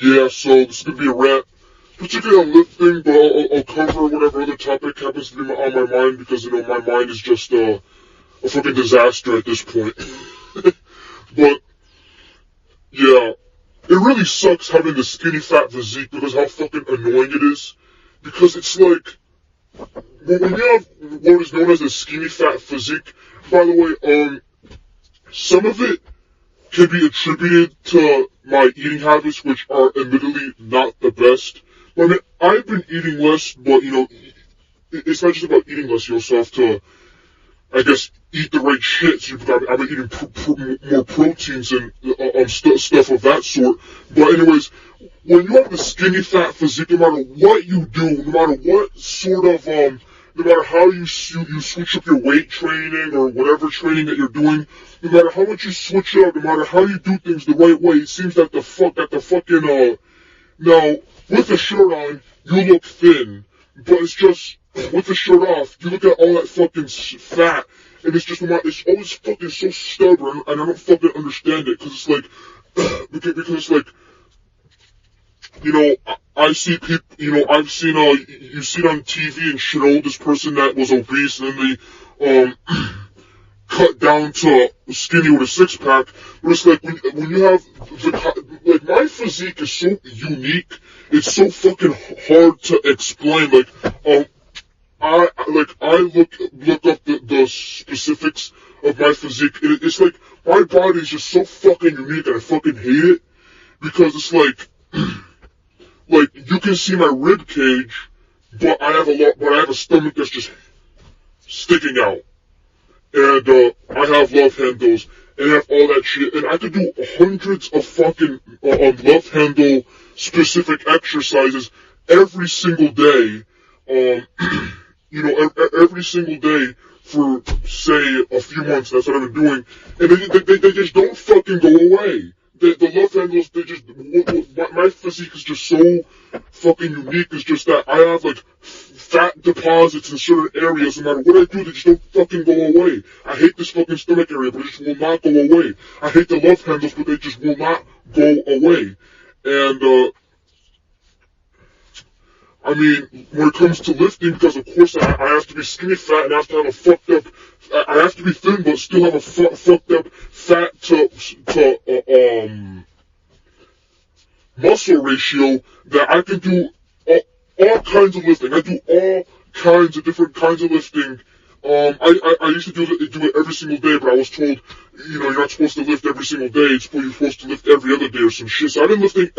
Yeah, so this is going to be a rant, particularly on lifting, but I'll cover whatever other topic happens to be on my mind, because, my mind is just a fucking disaster at this point. But, yeah, it really sucks having the skinny fat physique because how fucking annoying it is. Because it's like, when you have what is known as a skinny fat physique, by the way, some of it can be attributed to my eating habits, which are admittedly not the best. I mean, I've been eating less, but, it's not just about eating less. You also have to, I guess, eat the right shit. So I've been eating more proteins and stuff of that sort. But anyways, when you have the skinny fat physique, no matter what you do, no matter what sort of, no matter how you switch up your weight training or whatever training that you're doing, no matter how much you switch up, no matter how you do things the right way, it seems that the fucking, now, with the shirt on, you look thin, but it's just, with the shirt off, you look at all that fucking fat, and it's just, it's always fucking so stubborn, and I don't fucking understand it, because it's like, because it's like, I see people, I've seen, you see it on TV and shit, this person that was obese, and then they, cut down to skinny with a six-pack, but it's like, when you have, like, my physique is so unique, it's so fucking hard to explain, I look up the specifics of my physique, it's like, my body is just so fucking unique, and I fucking hate it, because it's like, you can see my rib cage, but I have a stomach that's just sticking out. And, I have love handles, and I have all that shit, and I could do hundreds of fucking, love handle specific exercises every single day, every single day for, say, a few months. That's what I've been doing, and they just don't fucking go away. The love handles, my physique is just so fucking unique. It's just that I have, like, fat deposits in certain areas. No matter what I do, they just don't fucking go away. I hate this fucking stomach area, but it just will not go away. I hate the love handles, but they just will not go away. And, I mean, when it comes to lifting, because of course I have to be skinny fat and I have to have a fucked up, I have to be thin but still have a fucked up fat to muscle ratio, that I can do all kinds of lifting. I do all kinds of different kinds of lifting. I used to do it every single day, but I was told, you're not supposed to lift every single day. You're supposed to lift every other day or some shit. So I've been lifting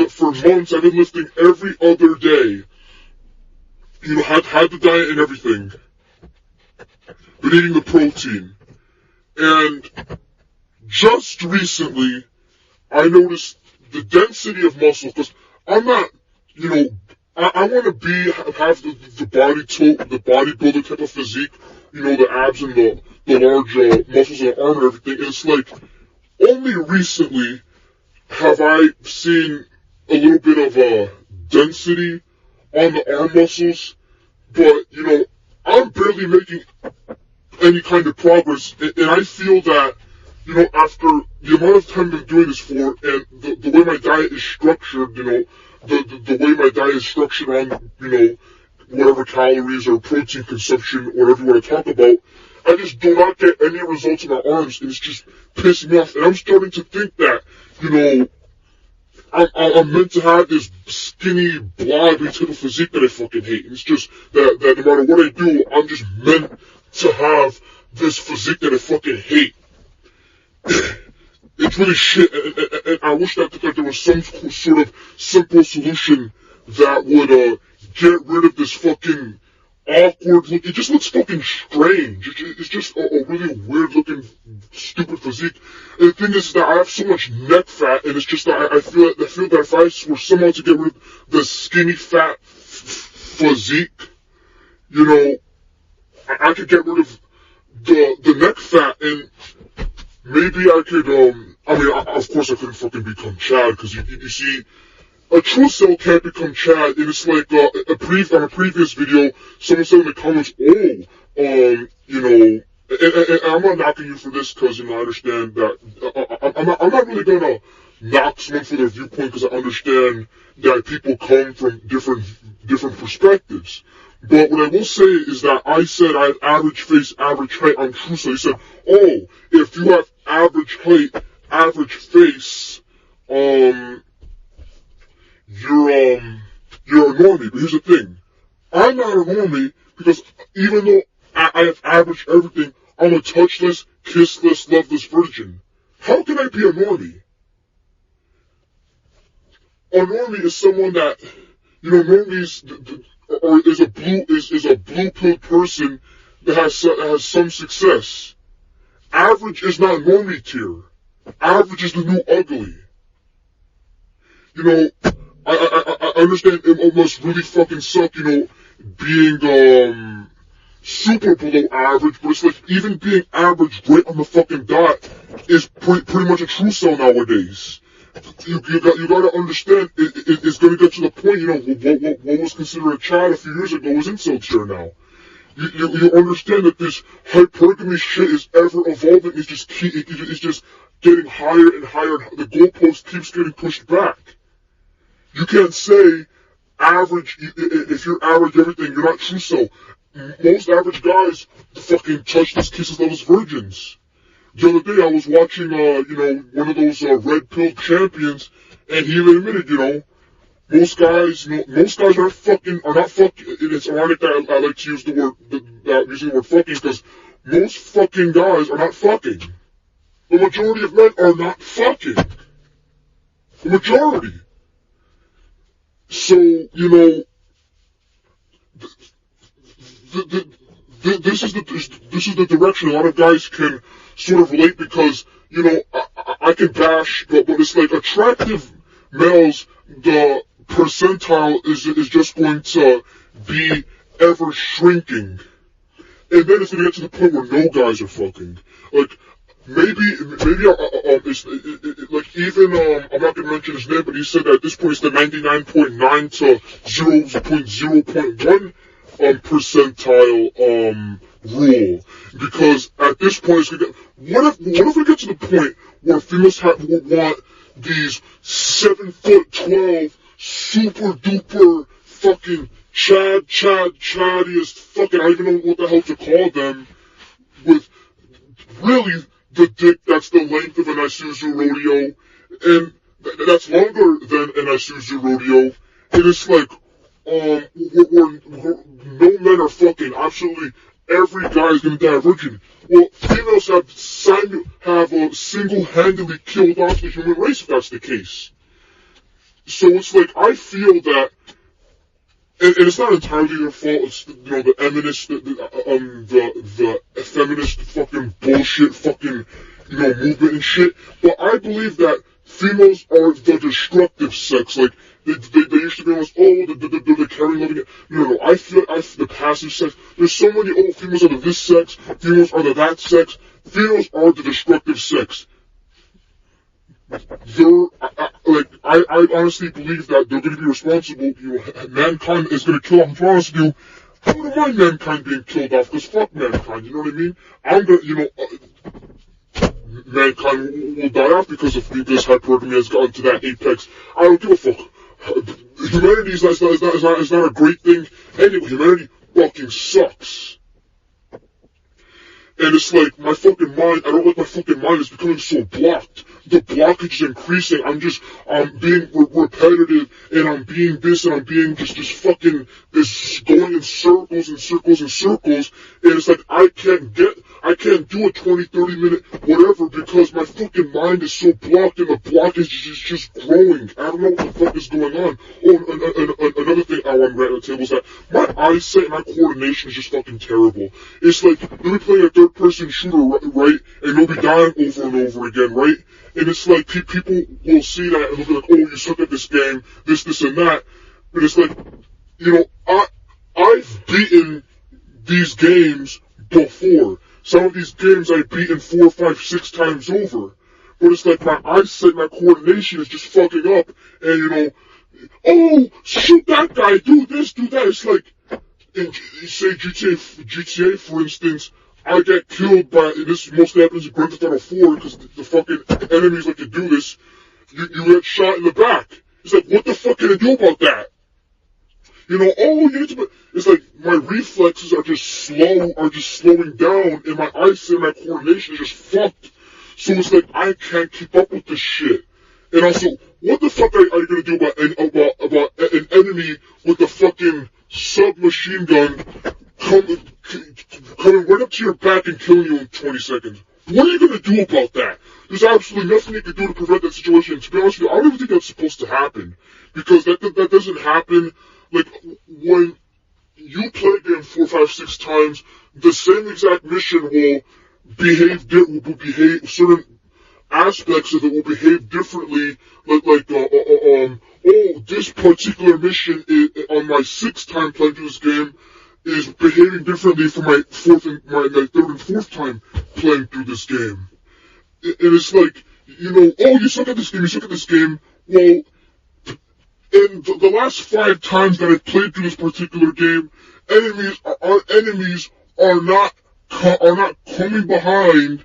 for months. I've been lifting every other day. Had the diet and everything. Been eating the protein. And just recently, I noticed the density of muscle, because I'm not, I want to have the bodybuilder type of physique, the abs and the large muscles in the arm and everything. And it's like, only recently have I seen a little bit of density on the arm muscles, but, I'm barely making any kind of progress, and I feel that, after the amount of time I'm doing this for, and the way my diet is structured, the way my diet is structured on, whatever calories or protein consumption, whatever you want to talk about, I just do not get any results in my arms, and it's just pissing me off. And I'm starting to think that, I'm meant to have this skinny, blobby type of physique that I fucking hate. And it's just that no matter what I do, I'm just meant to have this physique that I fucking hate. It's really shit, and I wish that there was some sort of simple solution that would get rid of this fucking awkward look. It just looks fucking strange. It's just a really weird looking, stupid physique. And the thing is that I have so much neck fat, and it's just that I feel that if I were somehow to get rid of the skinny fat physique, I could get rid of the neck fat, and maybe I could, of course I couldn't fucking become Chad, because you see, a true cell can't become Chad, and it's like, on a previous video, someone said in the comments, and I'm not knocking you for this, because, I understand that, I'm not really gonna knock someone for their viewpoint because I understand that people come from different perspectives. But what I will say is that I said I have average face, average height on Truso. He said, oh, if you have average height, average face, you're a normie. But here's the thing. I'm not a normie because even though I have average everything, I'm a touchless, kissless, loveless virgin. How can I be a normie? A normie is someone that, normies is a blue pill person that has some success. Average is not normie tier. Average is the new ugly. I understand it must really fucking suck, being super below average, but it's like even being average right on the fucking dot is pretty much a true sell nowadays. You gotta understand, it's gonna get to the point, what was considered a child a few years ago is incel tier now. You understand that this hypergamy shit is ever evolving, it's just getting higher and higher, the goalpost keeps getting pushed back. You can't say average, if you're average everything, you're not true so. Most average guys fucking touchless, kisses, loveless virgins. The other day I was watching, one of those red pill champions, and he even admitted, most guys are not fucking, and it's ironic that I like to use using the word fucking, because most fucking guys are not fucking. The majority of men are not fucking. The majority. So, this is the direction a lot of guys can sort of relate because, I can bash, but it's like attractive males, the percentile is just going to be ever shrinking. And then it's going to get to the point where no guys are fucking. Like, maybe, I'm not going to mention his name, but he said that at this point it's the 99.9 to 0.1 percentile, rule. Because at this point it's going to get, what if we get to the point where females want these 7'12", super duper fucking chaddiest fucking, I don't even know what the hell to call them, with really the dick that's the length of an Isuzu rodeo, and that's longer than an Isuzu rodeo, and it's like, no men are fucking, absolutely every guy is gonna die a virgin. Well, females have single-handedly killed off the human race if that's the case. So it's like, I feel that, and it's not entirely their fault, it's, the feminist fucking bullshit fucking, movement and shit, but I believe that females are the destructive sex, like, they used to be almost, the caring, loving it. No, I feel the passive sex. There's so many, females are the this sex, females are the that sex, females are the destructive sex. I honestly believe that they're going to be responsible, mankind is going to kill off, I'm honest with you, I wouldn't mind mankind being killed off, because fuck mankind, you know what I mean? I'm gonna, mankind will die off because of this hypergamy has gotten to that apex. I don't give a fuck. Humanity is not a great thing. Anyway, humanity fucking sucks. And it's like, my fucking mind, I don't like my fucking mind is becoming so blocked. The blockage is increasing. I'm being repetitive, and I'm being this, and I'm being just fucking, this going in circles and circles and circles, and it's like, I can't do a 20, 30 minute whatever because my fucking mind is so blocked and the blockage is just growing. I don't know what the fuck is going on. Oh, another thing I want to write on the table is that my eyesight and my coordination is just fucking terrible. It's like, you'll be playing a third person shooter, right, and you'll be dying over and over again, right? And it's like, people will see that and they'll be like, oh, you suck at this game, this and that. But it's like, I've beaten these games before. Some of these games I've beaten 4, 5, 6 times over. But it's like my eyesight, my coordination is just fucking up. And oh, shoot that guy, do this, do that. It's like, in, say GTA, for instance, I get killed by, this mostly happens in Grand Theft Auto 4 because the fucking enemies like to do this. you get shot in the back. It's like, what the fuck can I do about that? You know, you need to, it's like my reflexes are just slowing down, and my eyesight and my coordination is just fucked. So it's like, I can't keep up with this shit. And also, what the fuck are you gonna do about an enemy with a fucking submachine gun coming right up to your back and killing you in 20 seconds? What are you gonna do about that? There's absolutely nothing you can do to prevent that situation. To be honest with you, I don't even think that's supposed to happen. Because that doesn't happen. Like, when you play a game 4, 5, 6 times, the same exact mission will behave, certain aspects of it will behave differently, this particular mission on my 6th time playing through this game is behaving differently from my 3rd and 4th time playing through this game. And it's like, you know, you suck at this game, well, in the last 5 times that I've played through this particular game, enemies are not coming behind,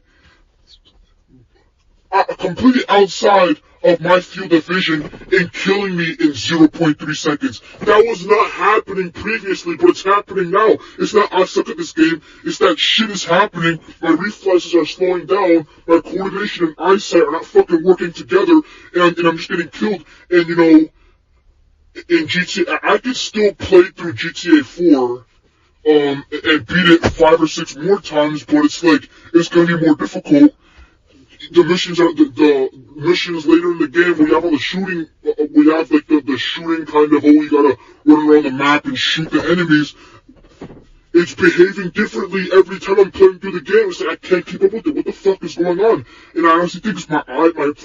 completely outside of my field of vision and killing me in 0.3 seconds. That was not happening previously, but it's happening now. It's not I suck at this game, it's that shit is happening. My reflexes are slowing down, my coordination and eyesight are not fucking working together, and I'm just getting killed. And you know, in GTA, I could still play through GTA 4, and beat it 5 or 6 more times, but it's like, it's gonna be more difficult. The missions later in the game, we have all the shooting, we have like the shooting kind of, you gotta run around the map and shoot the enemies. It's behaving differently every time I'm playing through the game. It's like, I can't keep up with it. What the fuck is going on? And I honestly think it's my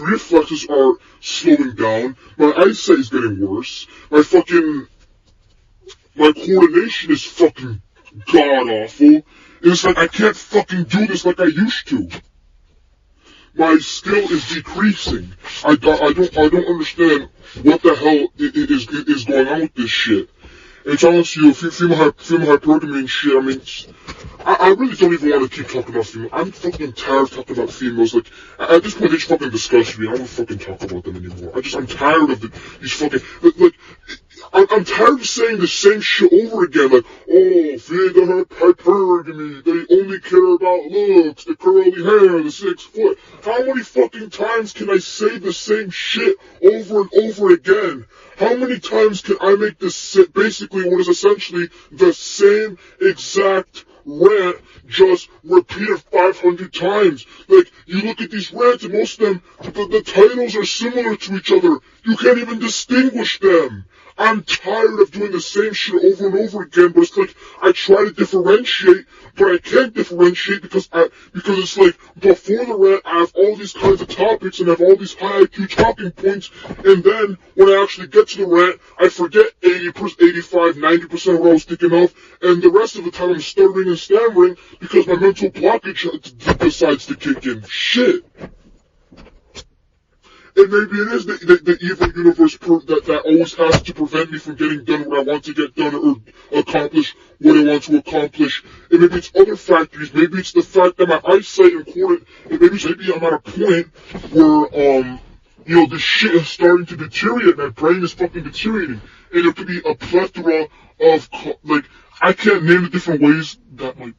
reflexes are slowing down. My eyesight is getting worse. My coordination is fucking god awful. And it's like, I can't fucking do this like I used to. My skill is decreasing. I don't understand what the hell is going on with this shit. And to be honest with you, female hypergamy and shit, I mean, I really don't even want to keep talking about females. I'm fucking tired of talking about females. Like, at this point, they just fucking disgust me. I don't fucking talk about them anymore. I'm tired of these fucking, I'm tired of saying the same shit over again. Like, female hypergamy, they only care about looks, the curly hair, the 6 foot. How many fucking times can I say the same shit over and over again? How many times can I make this basically what is essentially the same exact rant, just repeated 500 times? Like, you look at these rants and most of them, the titles are similar to each other. You can't even distinguish them. I'm tired of doing the same shit over and over again, but it's like, I try to differentiate, but I can't differentiate because it's like, before the rant, I have all these kinds of topics and I have all these high IQ talking points, and then, when I actually get to the rant, I forget 85, 90% of what I was thinking of, and the rest of the time I'm stuttering and stammering because my mental blockage decides to kick in. Shit. And maybe it is the evil universe that always has to prevent me from getting done what I want to get done or accomplish what I want to accomplish. And maybe it's other factors. Maybe it's the fact that my eyesight and maybe I'm at a point where, the shit is starting to deteriorate. My brain is fucking deteriorating. And there could be a plethora of, I can't name the different ways that my